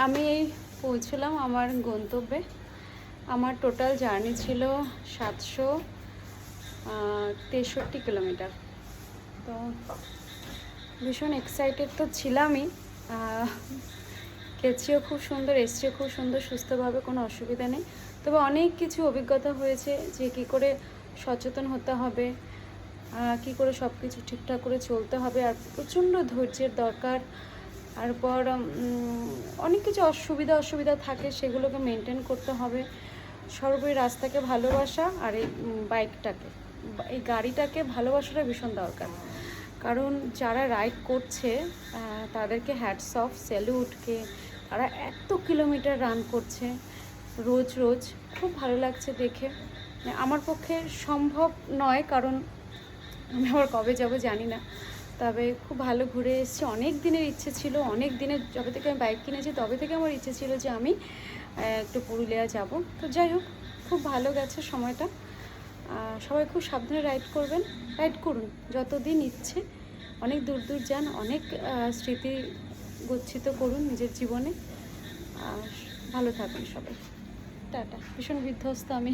আমি এই পৌঁছলাম আমার গন্তব্যে। আমার টোটাল জার্নি ছিল 763 কিলোমিটার। তো ভীষণ এক্সাইটেড তো ছিলামই। গেছিও খুব সুন্দর, এসছেও খুব সুন্দর, সুস্থভাবে, কোনো অসুবিধা নেই। তবে অনেক কিছু অভিজ্ঞতা হয়েছে যে কী করে সচেতন হতে হবে, কী করে সব কিছু ঠিকঠাক করে চলতে হবে, আর প্রচণ্ড ধৈর্যের দরকার। তারপর অনেক কিছু অসুবিধা থাকে, সেগুলোকে মেনটেন করতে হবে। সর্বোপরি রাস্তাকে ভালোবাসা আর এই বাইকটাকে, এই গাড়িটাকে ভালোবাসাটা ভীষণ দরকার। কারণ যারা রাইড করছে তাদেরকে হ্যাটস অফ, স্যালুটকে। তারা এত কিলোমিটার রান করছে রোজ রোজ, খুব ভালো লাগছে দেখে। আমার পক্ষে সম্ভব নয়, কারণ আমি আবার কবে যাব জানি না। তবে খুব ভালো ঘুরে এসেছি। অনেক দিনের ইচ্ছে ছিল, অনেক দিনের, যবে থেকে আমি বাইক কিনেছি তবে থেকে আমার ইচ্ছে ছিল যে আমি একটু পুরুলিয়া যাব। তো যাই হোক, খুব ভালো গেছে সময়টা। সবাই খুব সাবধানে রাইড করবেন, রাইড করুন যতদিন ইচ্ছে, অনেক দূর দূর যান, অনেক স্মৃতি গচ্ছিত করুন নিজের জীবনে। ভালো থাকুন সবাই। টাটা। ভীষণ বিধ্বস্ত আমি।